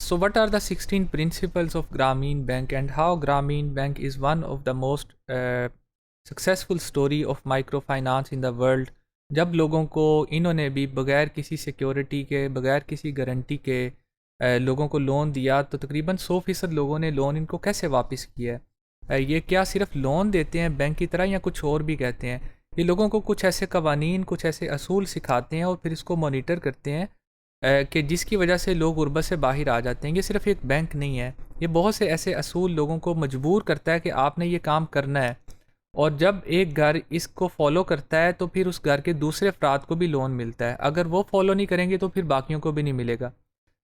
So, what are the 16 principles of Grameen Bank and how Grameen Bank is one of the most successful story of microfinance in the world? जब लोगों को इन्होंने भी बगैर किसी security के बगैर किसी गारंटी के लोगों को लोन दिया तो तकरीबन 100% लोगों ने लोन इनको कैसे वापस किया है। ये क्या सिर्फ लोन देते हैं बैंक की तरह या कुछ और भी कहते हैं? ये लोगों को कुछ ऐसे कवानीन कुछ ऐसे असूल सिखाते हैं और फिर इसको मॉनिटर करते हैं कि जिसकी वजह से लोग गुर्बत से बाहर आ जाते हैं। ये सिर्फ एक बैंक नहीं है, ये बहुत से ऐसे असूल लोगों को मजबूर करता है कि आपने ये काम करना है। और जब एक घर इसको फॉलो करता है तो फिर उस घर के दूसरे अफराद को भी लोन मिलता है। अगर वो फॉलो नहीं करेंगे तो फिर बाकियों को भी नहीं मिलेगा।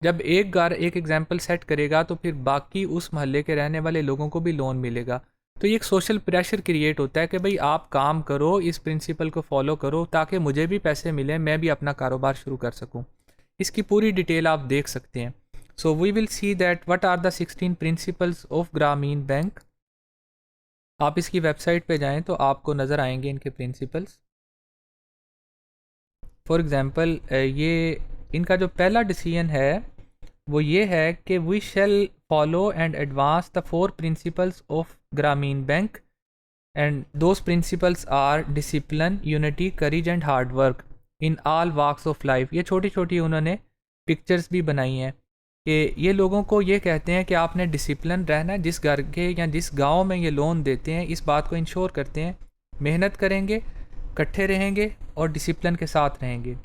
जब एक घर एक एग्जाम्पल सेट करेगा तो फिर बाकी उस महल्ले के रहने वाले लोगों को भी लोन मिलेगा। तो ये एक सोशल प्रेशर क्रिएट होता है कि भाई आप काम करो, इस प्रिंसिपल को फॉलो करो ताकि मुझे भी पैसे मिलें, मैं भी अपना कारोबार शुरू कर सकूँ। इसकी पूरी डिटेल आप देख सकते हैं। So we will see that what are the 16 principles of Grameen bank. आप इसकी वेबसाइट पे जाएं तो आपको नज़र आएंगे इनके प्रिंसिपल्स। फॉर एग्ज़ाम्पल ये इनका जो पहला डिसीजन है वो ये है कि we shall follow and advance the 4 principles of Grameen bank and those principles are discipline, unity, courage and hard work in all walks of life. ये छोटी छोटी उन्होंने पिक्चर्स भी बनाई हैं कि ये लोगों को ये कहते हैं कि आपने डिसिप्लिन रहना है। जिस घर के या जिस गांव में ये लोन देते हैं इस बात को इंश्योर करते हैं मेहनत करेंगे, इकट्ठे रहेंगे और डिसिप्लिन के साथ रहेंगे।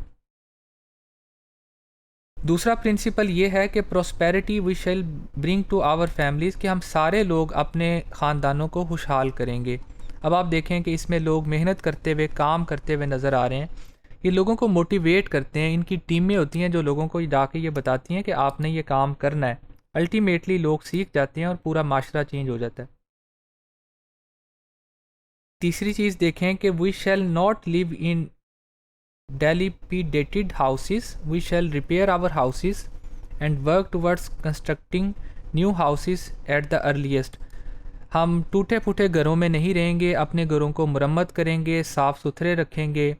दूसरा प्रिंसिपल ये है कि prosperity we shall bring to our families, कि हम सारे लोग अपने ख़ानदानों को खुशहाल करेंगे। अब आप देखें कि इसमें लोग मेहनत करते हुए काम करते हुए नज़र आ रहे हैं। ये लोगों को मोटिवेट करते हैं, इनकी टीमें होती हैं जो लोगों को जाके ये बताती हैं कि आपने ये काम करना है। अल्टीमेटली लोग सीख जाते हैं और पूरा माशरा चेंज हो जाता है। तीसरी चीज़ देखें कि we shall not live in dilapidated houses, we shall repair our houses and work towards constructing new houses at the earliest। हम टूटे फूटे घरों में नहीं रहेंगे, अपने घरों को मुरम्मत करेंगे, साफ़ सुथरे रखेंगे।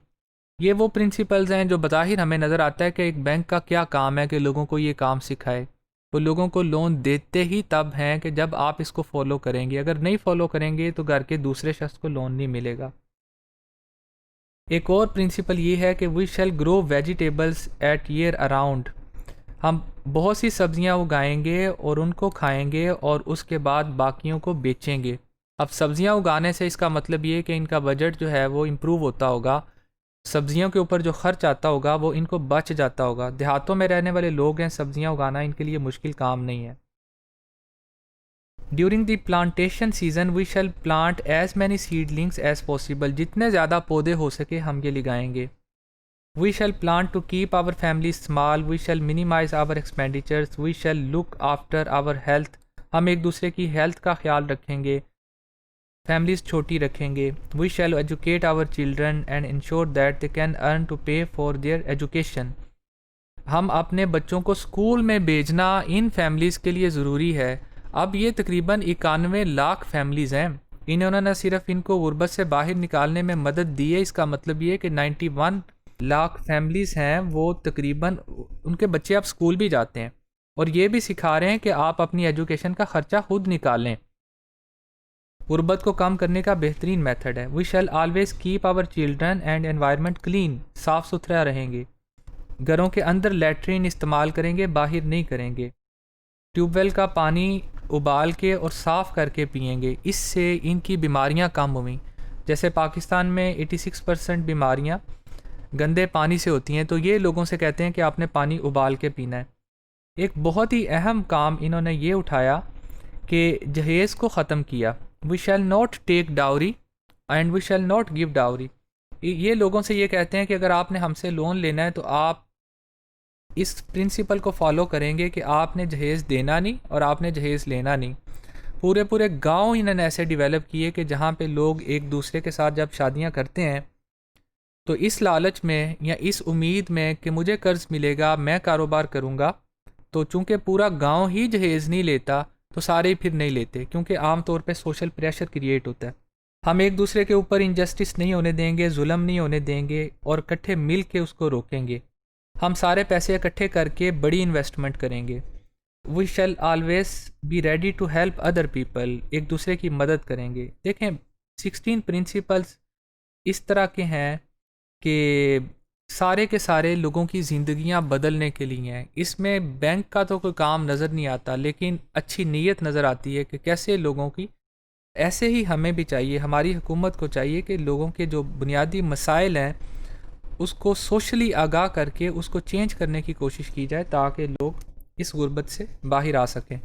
ये वो प्रिंसिपल्स हैं जो बज़ाहिर हमें नज़र आता है कि एक बैंक का क्या काम है कि लोगों को ये काम सिखाए। वो लोगों को लोन देते ही तब हैं कि जब आप इसको फॉलो करेंगे। अगर नहीं फॉलो करेंगे तो घर के दूसरे शख्स को लोन नहीं मिलेगा। एक और प्रिंसिपल ये है कि we shall grow vegetables at year around. हम बहुत सी सब्ज़ियाँ उगाएंगे और उनको खाएंगे और उसके बाद बाकियों को बेचेंगे। अब सब्ज़ियाँ उगाने से इसका मतलब ये है कि इनका बजट जो है वो इम्प्रूव होता होगा, सब्ज़ियों के ऊपर जो खर्च आता होगा वो इनको बच जाता होगा। देहातों में रहने वाले लोग हैं, सब्ज़ियाँ उगाना इनके लिए मुश्किल काम नहीं है। During the plantation season we shall plant as many seedlings as possible. जितने ज़्यादा पौधे हो सके हम ये लगाएंगे। We shall plant to keep our family small, we shall minimise our expenditures, we shall look after our health. हम एक दूसरे की हेल्थ का ख्याल रखेंगे, फैमिलीज छोटी रखेंगे। We shall educate our children and ensure that they can earn to pay for their education. हम अपने बच्चों को स्कूल में भेजना इन फैमिलीज़ के लिए ज़रूरी है। अब ये तकरीबन 91 लाख फैमिलीज़ हैं। इन्होंने न सिर्फ इनको गुर्बत से बाहर निकालने में मदद दी है, इसका मतलब ये है कि 91 लाख फैमिलीज़ हैं वो तकरीबन उनके बच्चे अब स्कूल भी जाते हैं और ये भी सिखा रहे हैं कि आप अपनी एजुकेशन का ख़र्चा खुद निकालें। गुर्बत को कम करने का बेहतरीन मेथड है। We shall always keep our children and environment clean. साफ़ सुथरा रहेंगे, घरों के अंदर लैट्रिन इस्तेमाल करेंगे, बाहर नहीं करेंगे। ट्यूबवेल का पानी उबाल के और साफ़ करके पिएंगे, इससे इनकी बीमारियां कम हुई। जैसे पाकिस्तान में 86% बीमारियां गंदे पानी से होती हैं, तो ये लोगों से कहते हैं कि आपने पानी उबाल के पीना है। एक बहुत ही अहम काम इन्होंने ये उठाया कि जहेज़ को ख़त्म किया। We shall not take dowry and we shall not give dowry. ये लोगों से ये कहते हैं कि अगर आपने हमसे लोन लेना है तो आप इस प्रिंसिपल को फॉलो करेंगे कि आपने जहेज़ देना नहीं और आपने जहेज़ लेना नहीं। पूरे पूरे गांव इन्होंने ऐसे डेवलप किए कि जहाँ पे लोग एक दूसरे के साथ जब शादियाँ करते हैं तो इस लालच में या इस उम्मीद में कि मुझे कर्ज़ मिलेगा, मैं कारोबार करूँगा, तो चूँकि पूरा गांव ही जहेज़ नहीं लेता तो सारे फिर नहीं लेते, क्योंकि आम तौर पे सोशल प्रेशर क्रिएट होता है। हम एक दूसरे के ऊपर इनजस्टिस नहीं होने देंगे, जुल्म नहीं होने देंगे और इकट्ठे मिल के उसको रोकेंगे। हम सारे पैसे इकट्ठे करके बड़ी इन्वेस्टमेंट करेंगे। We shall always be ready to help other people, एक दूसरे की मदद करेंगे। देखें 16 प्रिंसिपल्स इस तरह के हैं कि सारे के सारे लोगों की ज़िंदगियां बदलने के लिए हैं। इसमें बैंक का तो कोई काम नज़र नहीं आता, लेकिन अच्छी नीयत नज़र आती है कि कैसे लोगों की, ऐसे ही हमें भी चाहिए, हमारी हुकूमत को चाहिए कि लोगों के जो बुनियादी मसाइल हैं उसको सोशली आगाह करके उसको चेंज करने की कोशिश की जाए ताकि लोग इस गुर्बत से बाहर आ सकें।